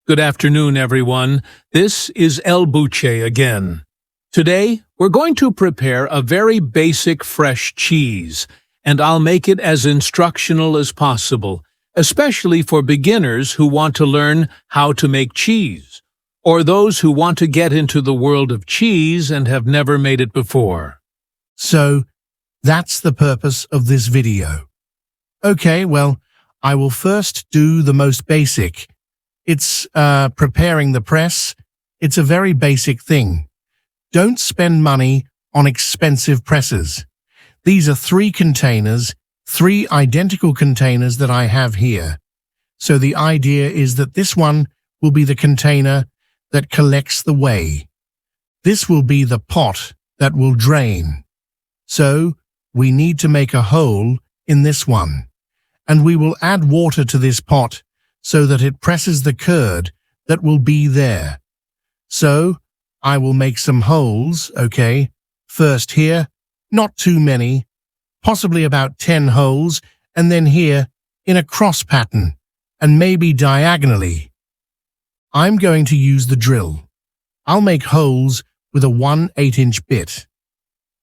Good afternoon, everyone. This is El Buche again. Today, we're going to prepare a very basic fresh cheese, and I'll make it as instructional as possible, especially for beginners who want to learn how to make cheese, or those who want to get into the world of cheese and have never made it before. So, that's the purpose of this video. Okay, well, I will first do the most basic. It's preparing the press. It's a very basic thing. Don't spend money on expensive presses. These are three identical containers that I have here. So the idea is that this one will be the container that collects the whey. This will be the pot that will drain. So we need to make a hole in this one, and we will add water to this pot so that it presses the curd that will be there. So I will make some holes, okay? First here, not too many, possibly about 10 holes, and then here in a cross pattern, and maybe diagonally. I'm going to use the drill. I'll make holes with a 1/8-inch bit.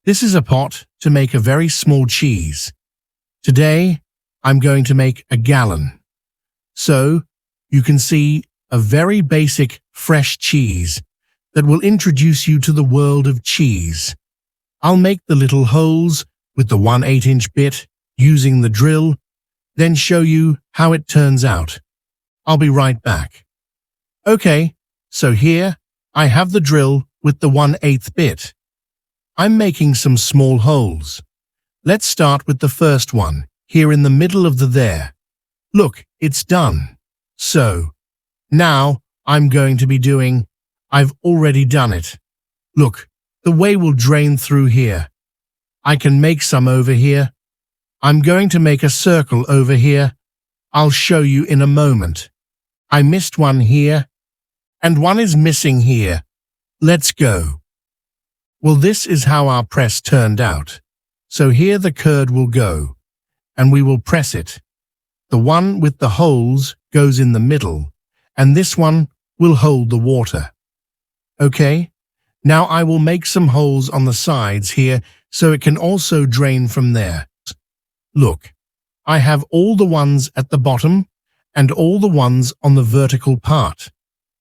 This is a pot to make a very small cheese. Today, I'm going to make a gallon. So, you can see a very basic fresh cheese that will introduce you to the world of cheese. I'll make the little holes with the 1/8-inch bit using the drill, then show you how it turns out. I'll be right back. Okay, so here I have the drill with the 1/8 bit. I'm making some small holes. Let's start with the first one, here in the middle of the there. Look, it's done. So, now I'm going to be doing, I've already done it. Look, the whey will drain through here. I can make some over here. I'm going to make a circle over here. I'll show you in a moment. I missed one here, and one is missing here. Let's go. Well, this is how our press turned out. So here the curd will go, and we will press it. The one with the holes goes in the middle, and this one will hold the water. Okay, now I will make some holes on the sides here so it can also drain from there. Look, I have all the ones at the bottom and all the ones on the vertical part.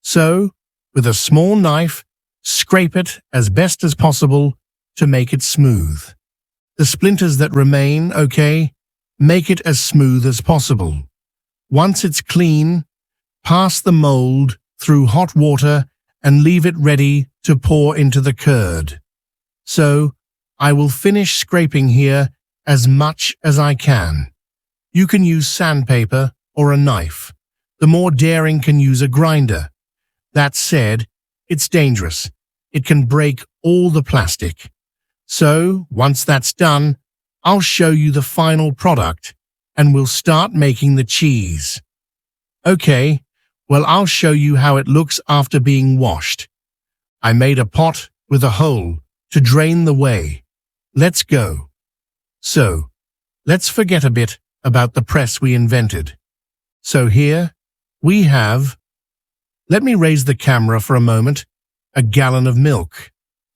So, with a small knife, scrape it as best as possible to make it smooth. The splinters that remain, okay, make it as smooth as possible. Once it's clean, pass the mold through hot water and leave it ready to pour into the curd. So, I will finish scraping here as much as I can. You can use sandpaper or a knife. The more daring can use a grinder. That said, it's dangerous. It can break all the plastic. So, once that's done, I'll show you the final product, and we'll start making the cheese. Okay, well, I'll show you how it looks after being washed. I made a pot with a hole to drain the whey. Let's go. So, let's forget a bit about the press we invented. So here, we have, let me raise the camera for a moment, a gallon of milk.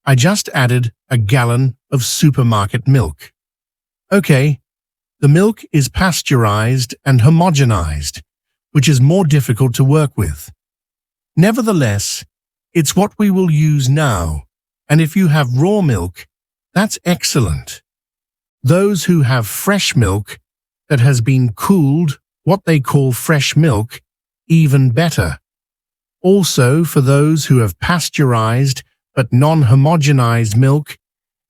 I just added a gallon of supermarket milk. Okay, the milk is pasteurized and homogenized, which is more difficult to work with. Nevertheless, it's what we will use now, and if you have raw milk, that's excellent. Those who have fresh milk that has been cooled, what they call fresh milk, even better. Also, for those who have pasteurized but non-homogenized milk,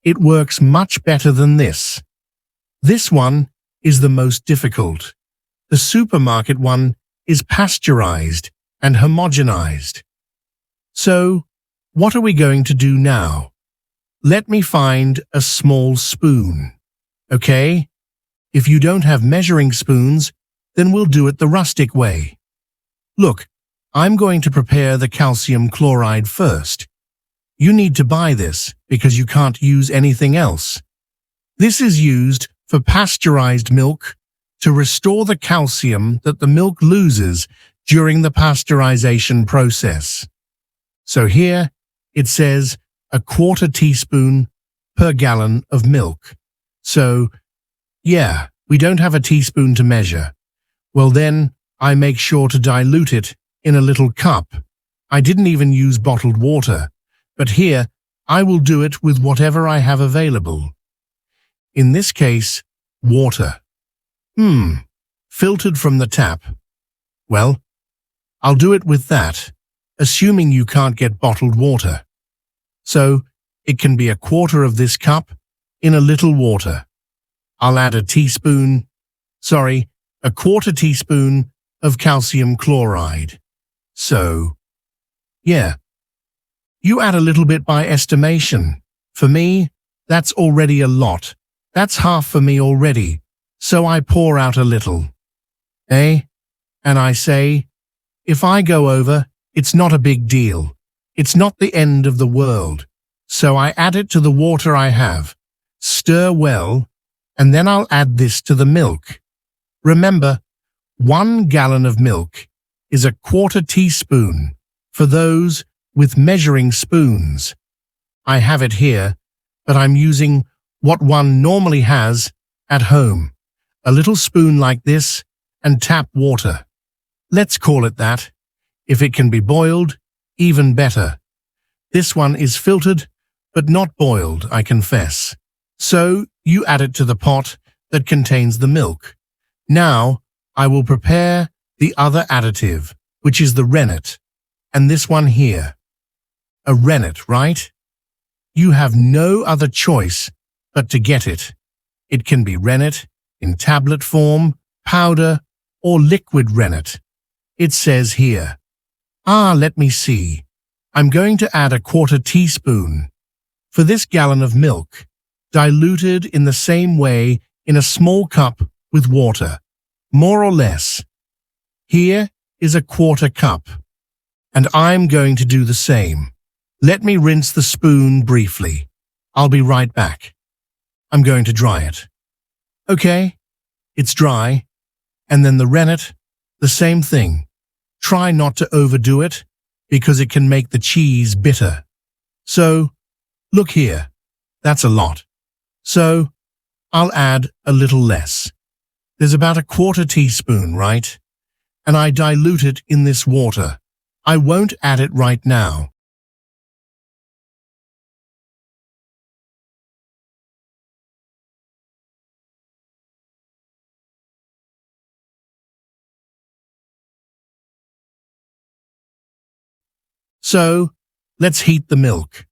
it works much better than this. This one is the most difficult. The supermarket one is pasteurized and homogenized. So, what are we going to do now? Let me find a small spoon. Okay? If you don't have measuring spoons, then we'll do it the rustic way. Look, I'm going to prepare the calcium chloride first. You need to buy this because you can't use anything else. This is used for pasteurized milk to restore the calcium that the milk loses during the pasteurization process. So here it says a quarter teaspoon per gallon of milk. So, yeah, we don't have a teaspoon to measure. Well then, I make sure to dilute it in a little cup. I didn't even use bottled water, but here I will do it with whatever I have available. In this case, water. Filtered from the tap. Well, I'll do it with that, assuming you can't get bottled water. So, it can be a quarter of this cup in a little water. I'll add a quarter teaspoon of calcium chloride. So, yeah. You add a little bit by estimation. For me, that's already a lot. That's half for me already. So I pour out a little. And I say, if I go over, it's not a big deal. It's not the end of the world. So I add it to the water I have. Stir well, and then I'll add this to the milk. Remember, 1 gallon of milk is a quarter teaspoon for those with measuring spoons. I have it here, but I'm using what one normally has at home. A little spoon like this and tap water. Let's call it that. If it can be boiled, even better. This one is filtered, but not boiled, I confess. So you add it to the pot that contains the milk. Now I will prepare the other additive, which is the rennet, and this one here. A rennet, right? You have no other choice but to get it. It can be rennet in tablet form, powder, or liquid rennet. It says here. Let me see. I'm going to add a quarter teaspoon. For this gallon of milk, diluted in the same way in a small cup with water, more or less. Here is a quarter cup, and I'm going to do the same. Let me rinse the spoon briefly. I'll be right back. I'm going to dry it. Okay, it's dry. And then the rennet, the same thing. Try not to overdo it, because it can make the cheese bitter. So, look here. That's a lot. So, I'll add a little less. There's about a quarter teaspoon, right? And I dilute it in this water. I won't add it right now. So, let's heat the milk.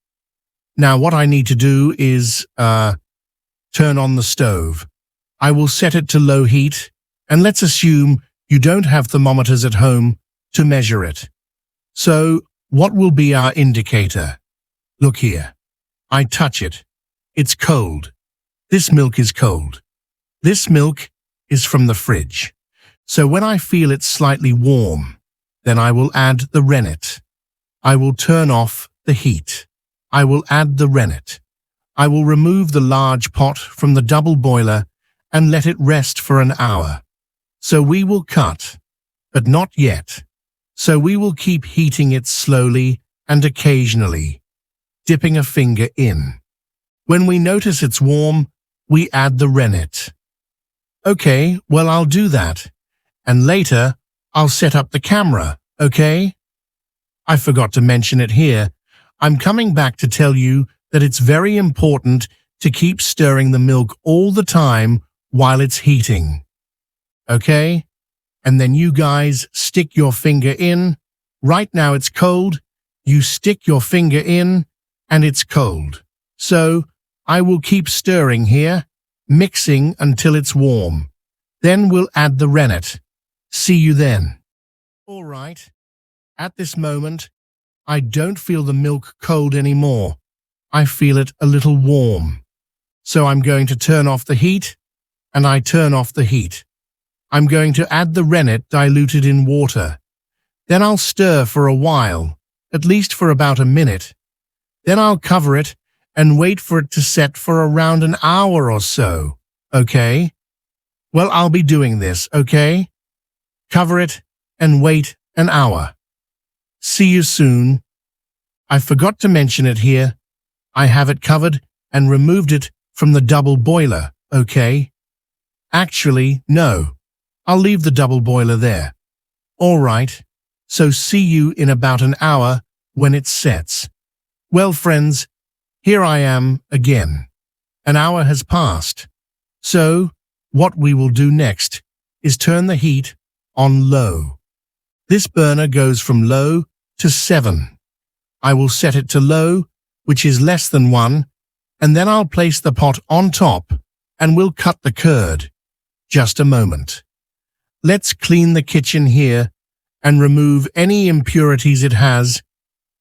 Now what I need to do is, turn on the stove. I will set it to low heat, and let's assume you don't have thermometers at home to measure it. So, what will be our indicator? Look here. I touch it. It's cold. This milk is cold. This milk is from the fridge. So when I feel it slightly warm, then I will add the rennet. I will turn off the heat. I will add the rennet. I will remove the large pot from the double boiler and let it rest for an hour. So we will cut, but not yet. So we will keep heating it slowly and occasionally, dipping a finger in. When we notice it's warm, we add the rennet. Okay, well I'll do that. And later, I'll set up the camera, okay? I forgot to mention it here. I'm coming back to tell you that it's very important to keep stirring the milk all the time while it's heating. Okay? And then you guys stick your finger in. Right now it's cold. You stick your finger in, and it's cold. So, I will keep stirring here, mixing until it's warm. Then we'll add the rennet. See you then. All right. At this moment, I don't feel the milk cold anymore. I feel it a little warm. So I'm going to turn off the heat, and I turn off the heat. I'm going to add the rennet diluted in water. Then I'll stir for a while, at least for about a minute. Then I'll cover it and wait for it to set for around an hour or so, okay? Well, I'll be doing this, okay? Cover it and wait an hour. See you soon. I forgot to mention it here. I have it covered and removed it from the double boiler, okay? Actually, no. I'll leave the double boiler there. All right. So see you in about an hour when it sets. Well, friends, here I am again. An hour has passed. So, what we will do next is turn the heat on low. This burner goes from low to 7. I will set it to low, which is less than 1, and then I'll place the pot on top and we'll cut the curd. Just a moment. Let's clean the kitchen here and remove any impurities it has.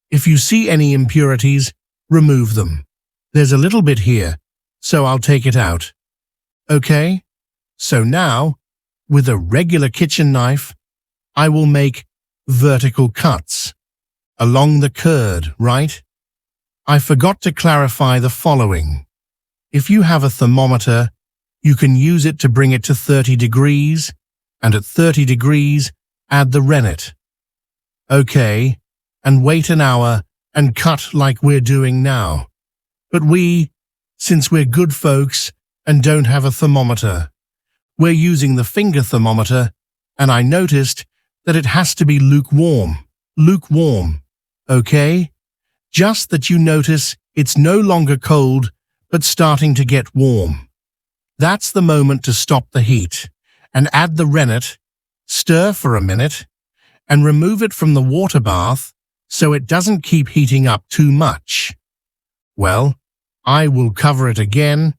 If you see any impurities, remove them. There's a little bit here, so I'll take it out. Okay? So now, with a regular kitchen knife, I will make vertical cuts along the curd, right? I forgot to clarify the following. If you have a thermometer, you can use it to bring it to 30 degrees, and at 30 degrees, add the rennet. Okay, and wait an hour and cut like we're doing now. But since we're good folks and don't have a thermometer, we're using the finger thermometer, and I noticed that it has to be lukewarm. Lukewarm, okay? Just that you notice it's no longer cold, but starting to get warm. That's the moment to stop the heat and add the rennet, stir for a minute, and remove it from the water bath so it doesn't keep heating up too much. Well, I will cover it again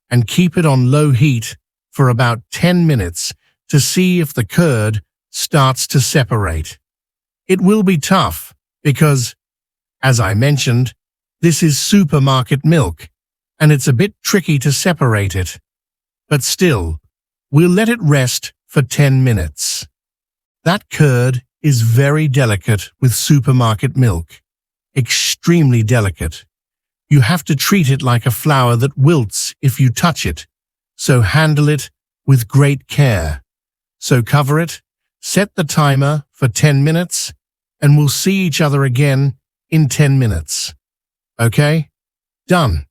and keep it on low heat for about 10 minutes to see if the curd starts to separate. It will be tough because, as I mentioned, this is supermarket milk and it's a bit tricky to separate it. But still, we'll let it rest for 10 minutes. That curd is very delicate with supermarket milk. Extremely delicate. You have to treat it like a flower that wilts if you touch it, so handle it with great care. So cover it, set the timer for 10 minutes, and we'll see each other again in 10 minutes. Okay? Done.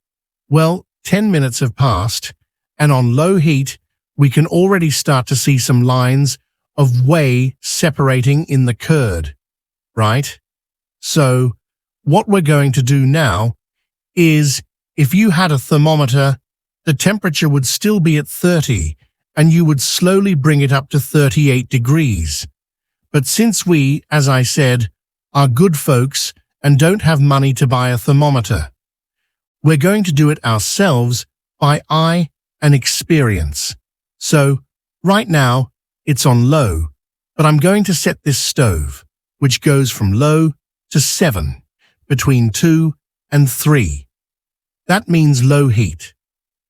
Well, 10 minutes have passed, and on low heat, we can already start to see some lines of whey separating in the curd, right? So, what we're going to do now is, if you had a thermometer, the temperature would still be at 30, and you would slowly bring it up to 38 degrees. But since we, as I said, are good folks and don't have money to buy a thermometer, we're going to do it ourselves by eye and experience. So, right now, it's on low, but I'm going to set this stove, which goes from low to 7, between 2 and 3. That means low heat,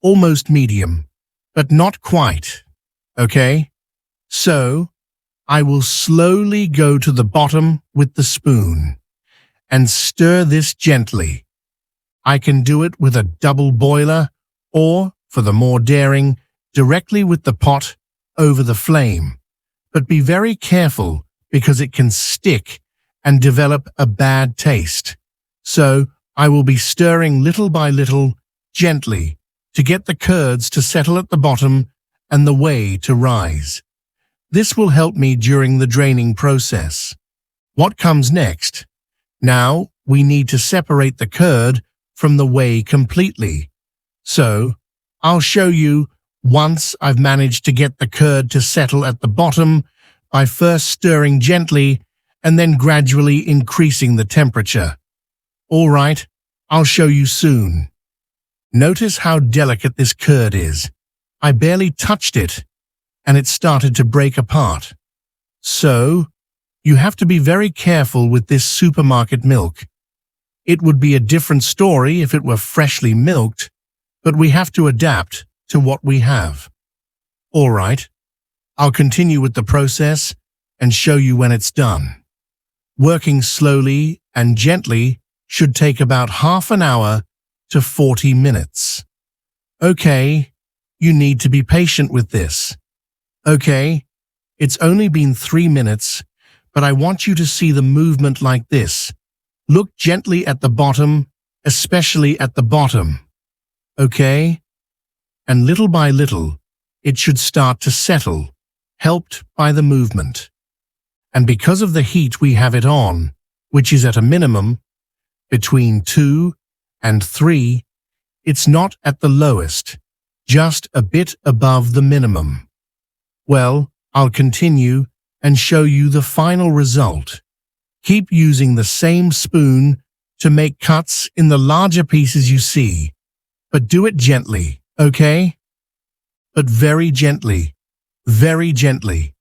almost medium, but not quite, okay? So, I will slowly go to the bottom with the spoon and stir this gently. I can do it with a double boiler or, for the more daring, directly with the pot over the flame. But be very careful because it can stick and develop a bad taste. So, I will be stirring little by little, gently, to get the curds to settle at the bottom and the whey to rise. This will help me during the draining process. What comes next? Now, we need to separate the curd from the whey completely. So, I'll show you once I've managed to get the curd to settle at the bottom by first stirring gently and then gradually increasing the temperature. All right, I'll show you soon. Notice how delicate this curd is. I barely touched it, and it started to break apart. So, you have to be very careful with this supermarket milk. It would be a different story if it were freshly milked, but we have to adapt to what we have. All right, I'll continue with the process and show you when it's done. Working slowly and gently should take about half an hour to 40 minutes. Okay, you need to be patient with this. Okay, it's only been 3 minutes, but I want you to see the movement like this. Look gently at the bottom, especially at the bottom. Okay? And little by little, it should start to settle, helped by the movement. And because of the heat we have it on, which is at a minimum, between 2 and 3, it's not at the lowest, just a bit above the minimum. Well, I'll continue and show you the final result. Keep using the same spoon to make cuts in the larger pieces you see, but do it gently, okay? But very gently, very gently.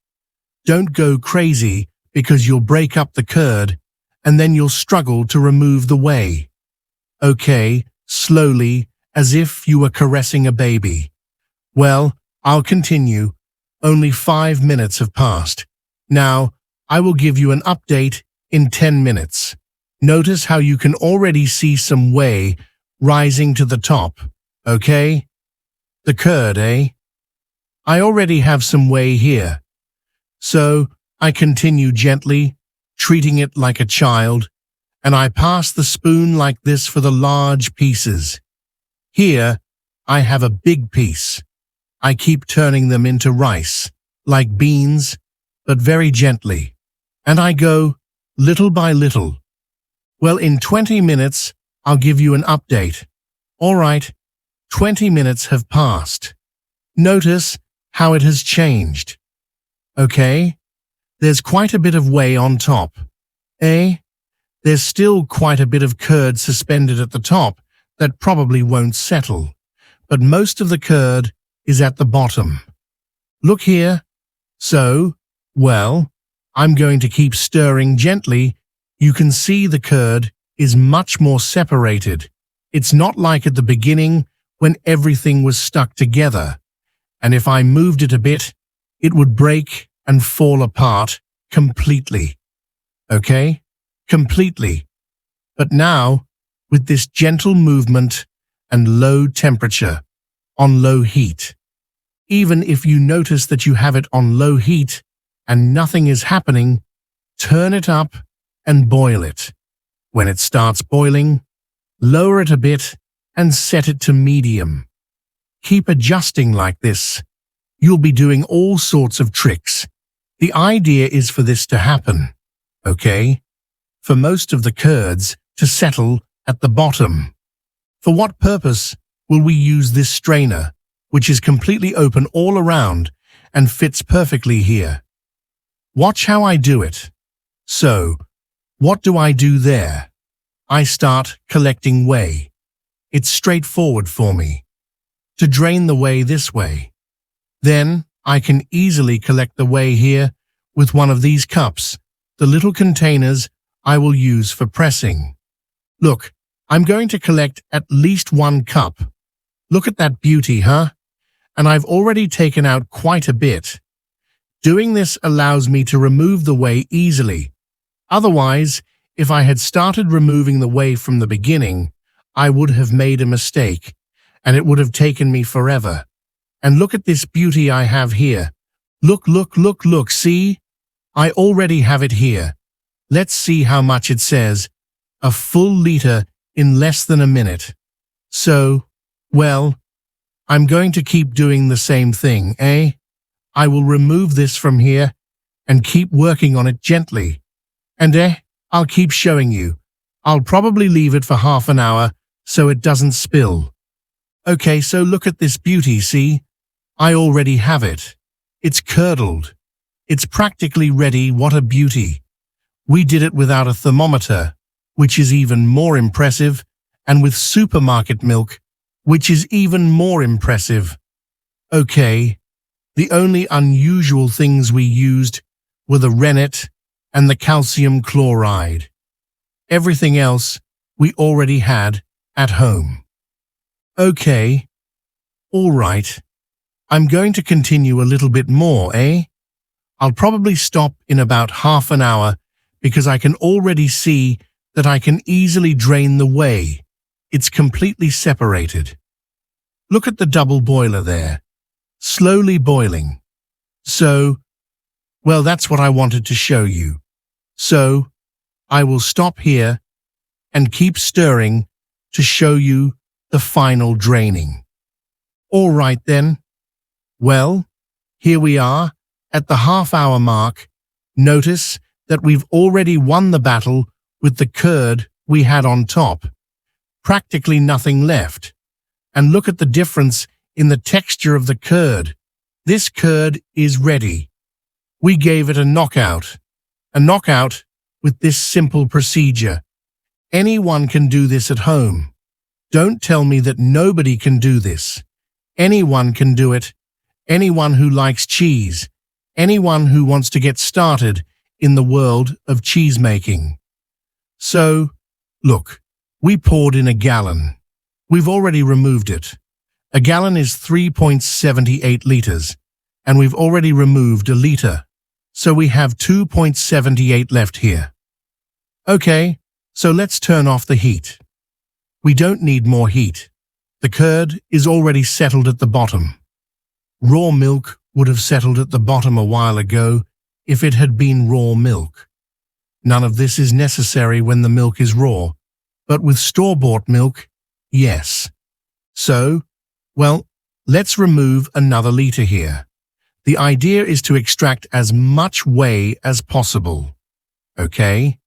Don't go crazy because you'll break up the curd and then you'll struggle to remove the whey. Okay, slowly, as if you were caressing a baby. Well, I'll continue. Only 5 minutes have passed. Now, I will give you an update in 10 minutes. Notice how you can already see some whey rising to the top, okay? The curd, eh? I already have some whey here. So, I continue gently, treating it like a child, and I pass the spoon like this for the large pieces. Here, I have a big piece. I keep turning them into rice, like beans, but very gently. And I go, little by little. Well, in 20 minutes, I'll give you an update. All right, 20 minutes have passed. Notice how it has changed. Okay, there's quite a bit of whey on top. Eh? There's still quite a bit of curd suspended at the top that probably won't settle, but most of the curd is at the bottom. Look here. So, well, I'm going to keep stirring gently. You can see the curd is much more separated. It's not like at the beginning when everything was stuck together. And if I moved it a bit, it would break and fall apart completely. Okay? Completely. But now, with this gentle movement and low temperature, on low heat, even if you notice that you have it on low heat and nothing is happening, turn it up and boil it. When it starts boiling, lower it a bit and set it to medium. Keep adjusting like this. You'll be doing all sorts of tricks. The idea is for this to happen, okay? For most of the curds to settle at the bottom. For what purpose will we use this strainer, which is completely open all around and fits perfectly here? Watch how I do it. So, what do I do there? I start collecting whey. It's straightforward for me. To drain the whey this way. Then, I can easily collect the whey here with one of these cups, the little containers I will use for pressing. Look, I'm going to collect at least 1 cup. Look at that beauty, huh? And I've already taken out quite a bit. Doing this allows me to remove the whey easily. Otherwise, if I had started removing the whey from the beginning, I would have made a mistake, and it would have taken me forever. And look at this beauty I have here. Look, look, look, look, see? I already have it here. Let's see how much it says. A full liter in less than a minute. So, well, I'm going to keep doing the same thing, eh? I will remove this from here and keep working on it gently. And I'll keep showing you. I'll probably leave it for half an hour so it doesn't spill. Okay, so look at this beauty, see? I already have it. It's curdled. It's practically ready. What a beauty. We did it without a thermometer, which is even more impressive, and with supermarket milk, which is even more impressive. Okay, the only unusual things we used were the rennet and the calcium chloride. Everything else we already had at home. Okay, all right. I'm going to continue a little bit more, eh? I'll probably stop in about half an hour because I can already see that I can easily drain the whey. It's completely separated. Look at the double boiler there, slowly boiling. So, well, that's what I wanted to show you. So I will stop here and keep stirring to show you the final draining. All right then. Well, here we are at the half-hour mark. Notice that we've already won the battle with the curd we had on top. Practically nothing left. And look at the difference in the texture of the curd. This curd is ready. We gave it a knockout. A knockout with this simple procedure. Anyone can do this at home. Don't tell me that nobody can do this. Anyone can do it. Anyone who likes cheese. Anyone who wants to get started in the world of cheese making. So, look, we poured in a gallon. We've already removed it. A gallon is 3.78 liters, and we've already removed a liter. So we have 2.78 left here. Okay, so let's turn off the heat. We don't need more heat. The curd is already settled at the bottom. Raw milk would have settled at the bottom a while ago if it had been raw milk. None of this is necessary when the milk is raw, but with store-bought milk, yes. So, well, let's remove another liter here. The idea is to extract as much whey as possible. Okay?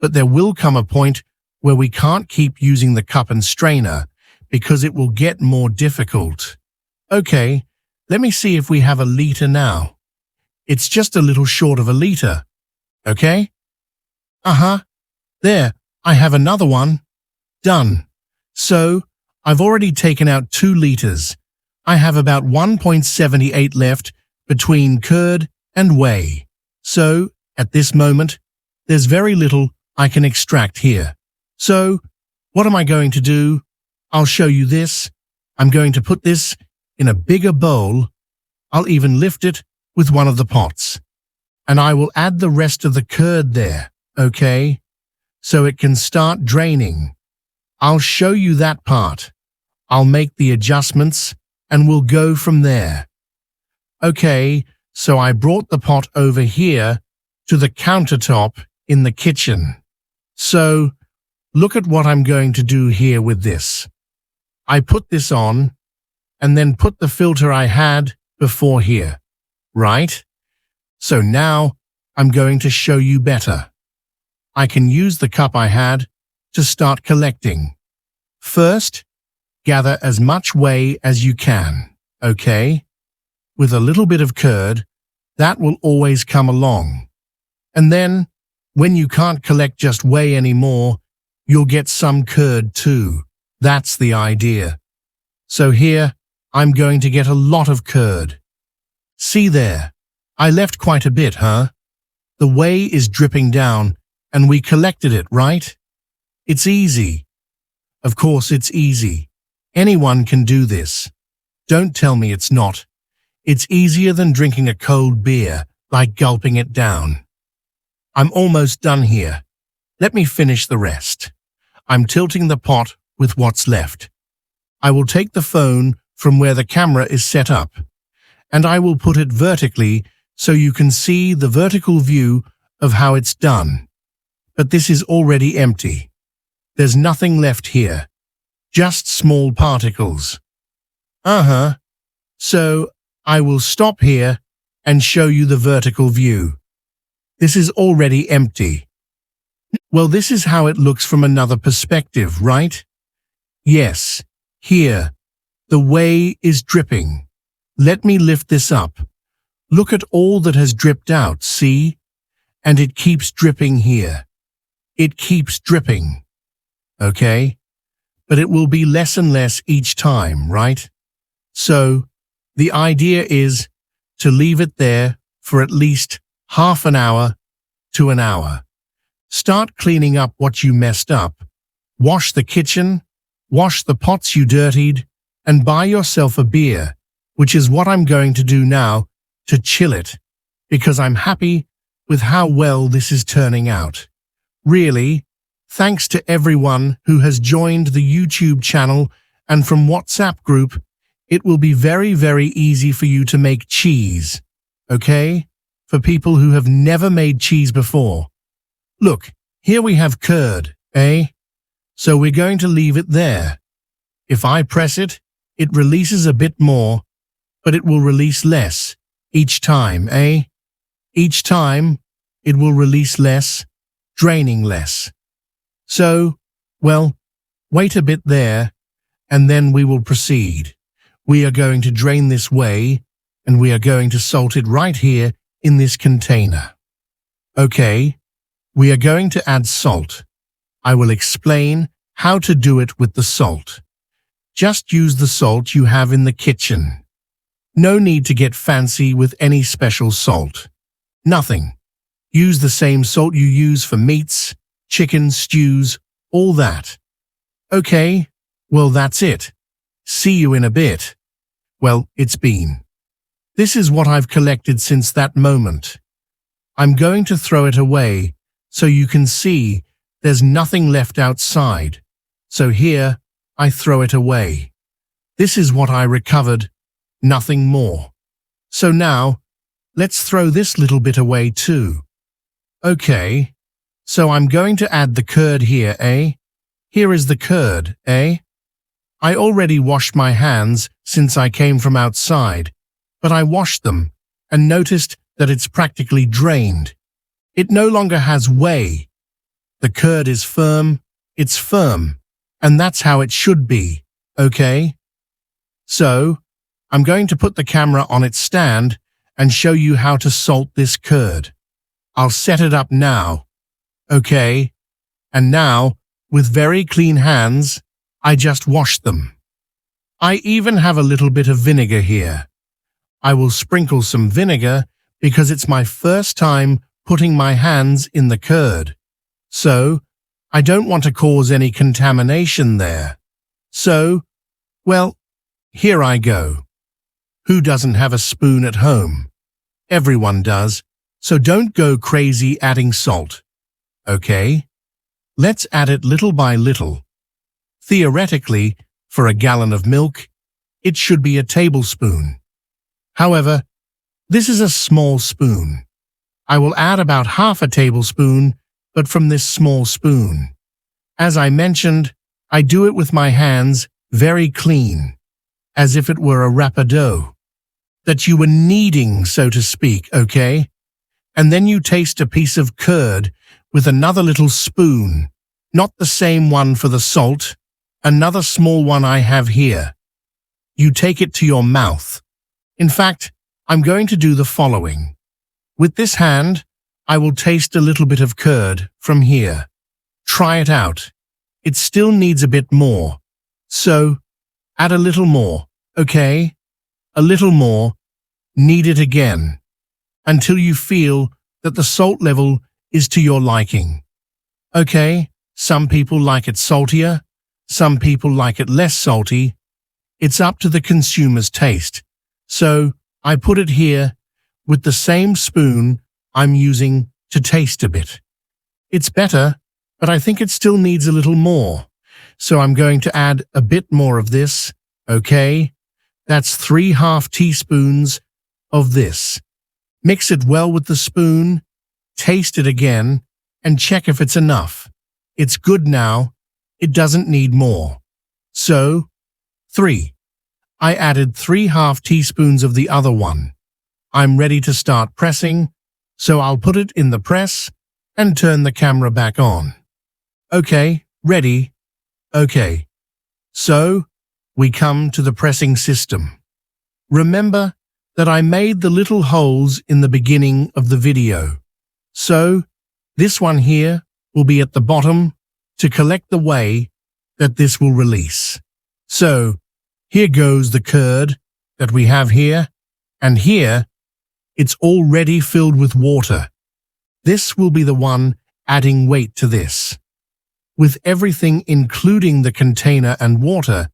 But there will come a point where we can't keep using the cup and strainer because it will get more difficult. Okay, let me see if we have a liter now. It's just a little short of a liter. Okay? There, I have another one. Done. So, I've already taken out 2 liters. I have about 1.78 left between curd and whey. So, at this moment, there's very little I can extract here. So, what am I going to do? I'll show you this. I'm going to put this in a bigger bowl. I'll even lift it with one of the pots. And I will add the rest of the curd there, okay? So it can start draining. I'll show you that part. I'll make the adjustments and we'll go from there. Okay, so I brought the pot over here to the countertop in the kitchen. So, look at what I'm going to do here with this. I put this on and then put the filter I had before here, right? So now I'm going to show you better. I can use the cup I had to start collecting. First, gather as much whey as you can, okay? With a little bit of curd, that will always come along. And then, when you can't collect just whey anymore, you'll get some curd too. That's the idea. So here, I'm going to get a lot of curd. See there, I left quite a bit, huh? The whey is dripping down, and we collected it, right? It's easy. Of course it's easy. Anyone can do this. Don't tell me it's not. It's easier than drinking a cold beer, like gulping it down. I'm almost done here. Let me finish the rest. I'm tilting the pot with what's left. I will take the phone from where the camera is set up, and I will put it vertically so you can see the vertical view of how it's done. But this is already empty. There's nothing left here. Just small particles. So I will stop here and show you the vertical view. This is already empty. Well, this is how it looks from another perspective, right? Yes, here. The whey is dripping. Let me lift this up. Look at all that has dripped out, see? And it keeps dripping here. It keeps dripping. Okay? But it will be less and less each time, right? So, the idea is to leave it there for at least half an hour to an hour. Start cleaning up what you messed up. Wash the kitchen, wash the pots you dirtied, and buy yourself a beer, which is what I'm going to do now to chill it, because I'm happy with how well this is turning out. Really, thanks to everyone who has joined the YouTube channel and from WhatsApp group, it will be very, very easy for you to make cheese, okay? For people who have never made cheese before. Look, here we have curd, eh? So we're going to leave it there. If I press it, it releases a bit more, but it will release less each time, eh? Each time, it will release less, draining less. So, well, wait a bit there, and then we will proceed. We are going to drain this whey, and we are going to salt it right here in this container. Okay, we are going to add salt. I will explain how to do it with the salt. Just use the salt you have in the kitchen. No need to get fancy with any special salt. Nothing. Use the same salt you use for meats, chicken, stews, all that. Okay, well that's it. See you in a bit. Well, it's been. This is what I've collected since that moment. I'm going to throw it away so you can see there's nothing left outside. So here, I throw it away. This is what I recovered, nothing more. So now, let's throw this little bit away too. Okay, so I'm going to add the curd here, eh? Here is the curd, eh? I already washed my hands since I came from outside, but I washed them and noticed that it's practically drained. It no longer has whey. The curd is firm, it's firm, and that's how it should be, okay? So, I'm going to put the camera on its stand and show you how to salt this curd. I'll set it up now. Okay, and now, with very clean hands, I just washed them. I even have a little bit of vinegar here. I will sprinkle some vinegar because it's my first time putting my hands in the curd. So, I don't want to cause any contamination there. So, well, here I go. Who doesn't have a spoon at home? Everyone does, so don't go crazy adding salt. Okay? Let's add it little by little. Theoretically, for a gallon of milk, it should be a tablespoon. However, this is a small spoon. I will add about half a tablespoon, but from this small spoon. As I mentioned, I do it with my hands very clean, as if it were a rapido that you were kneading, so to speak, okay? And then you taste a piece of curd with another little spoon, not the same one for the salt, another small one I have here. You take it to your mouth. In fact, I'm going to do the following. With this hand, I will taste a little bit of curd from here. Try it out. It still needs a bit more. So, add a little more, okay? A little more. Knead it again, until you feel that the salt level is to your liking. Okay, some people like it saltier, some people like it less salty. It's up to the consumer's taste. So, I put it here with the same spoon I'm using to taste a bit. It's better, but I think it still needs a little more. So I'm going to add a bit more of this, okay? That's 3/2 teaspoons of this. Mix it well with the spoon, taste it again, and check if it's enough. It's good now. It doesn't need more. So, 3. I added 3/2 teaspoons of the other one. I'm ready to start pressing, so I'll put it in the press and turn the camera back on. Okay, ready. Okay. So, we come to the pressing system. Remember that I made the little holes in the beginning of the video. So, this one here will be at the bottom to collect the whey that this will release. So, here goes the curd that we have here, and here, it's already filled with water. This will be the one adding weight to this. With everything including the container and water,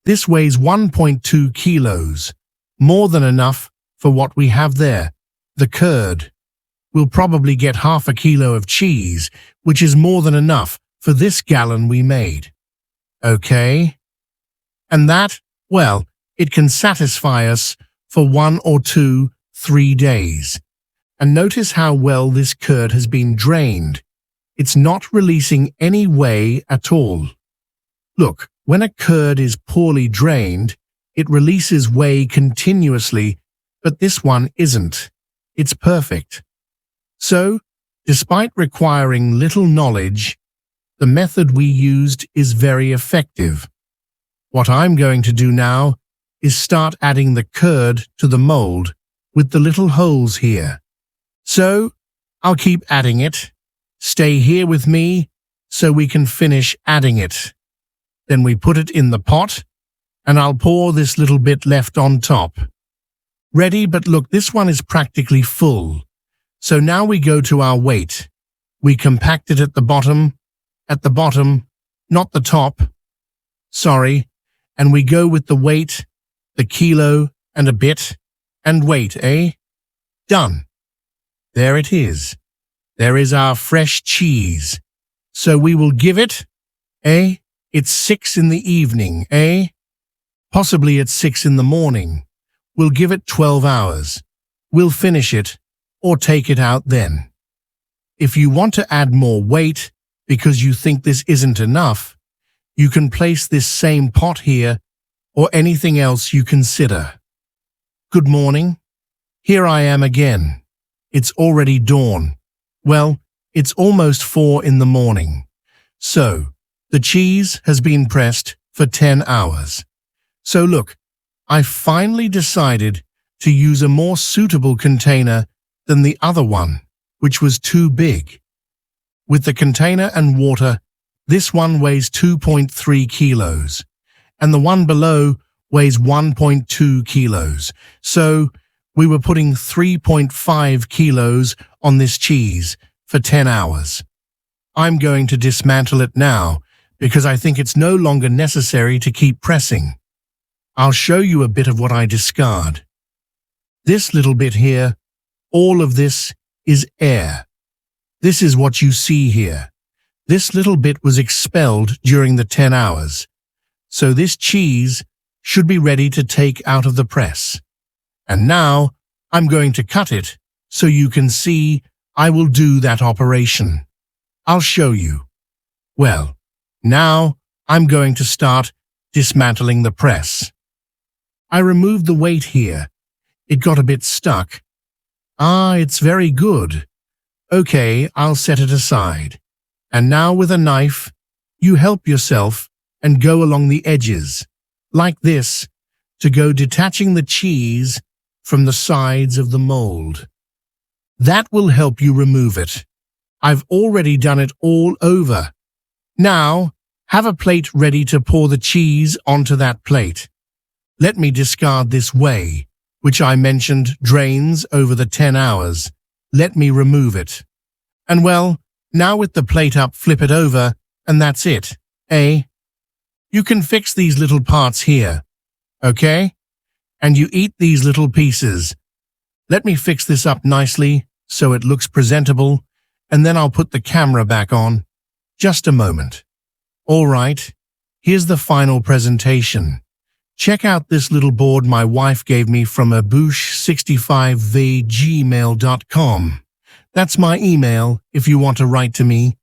this weighs 1.2 kilos, more than enough for what we have there, the curd. We'll probably get 1/2 kilo of cheese, which is more than enough for this gallon we made. Okay? And that, well, it can satisfy us for 1 or 2, 3 days. And notice how well this curd has been drained. It's not releasing any whey at all. Look, when a curd is poorly drained, it releases whey continuously, but this one isn't. It's perfect. So, despite requiring little knowledge, the method we used is very effective. What I'm going to do now is start adding the curd to the mold with the little holes here. So, I'll keep adding it. Stay here with me so we can finish adding it. Then we put it in the pot, and I'll pour this little bit left on top. Ready, but look, this one is practically full. So now we go to our weight. We compact it at the bottom, not the top. Sorry. And we go with the weight, the kilo and a bit, and weight, eh? Done. There it is. There is our fresh cheese. So we will give it, eh? It's 6 in the evening, eh? Possibly it's 6 in the morning. We'll give it 12 hours. We'll finish it, or take it out then. If you want to add more weight because you think this isn't enough, you can place this same pot here or anything else you consider. Good morning. Here I am again. It's already dawn. Well, it's almost 4 in the morning. So, the cheese has been pressed for 10 hours. So look, I finally decided to use a more suitable container than the other one, which was too big. With the container and water, this one weighs 2.3 kilos, and the one below weighs 1.2 kilos. So, we were putting 3.5 kilos on this cheese for 10 hours. I'm going to dismantle it now because I think it's no longer necessary to keep pressing. I'll show you a bit of what I discard. This little bit here, all of this is air. This is what you see here. This little bit was expelled during the 10 hours. So this cheese should be ready to take out of the press. And now I'm going to cut it so you can see I will do that operation. I'll show you. Well, now I'm going to start dismantling the press. I removed the weight here. It got a bit stuck. It's very good. Okay, I'll set it aside. And now with a knife, you help yourself and go along the edges, like this, to go detaching the cheese from the sides of the mold. That will help you remove it. I've already done it all over. Now, have a plate ready to pour the cheese onto that plate. Let me discard this whey, which I mentioned drains over the 10 hours. Let me remove it. And well, now with the plate up, flip it over, and that's it, eh? You can fix these little parts here, okay? And you eat these little pieces. Let me fix this up nicely so it looks presentable, and then I'll put the camera back on. Just a moment. All right, here's the final presentation. Check out this little board my wife gave me from aboosh65v@gmail.com. That's my email if you want to write to me.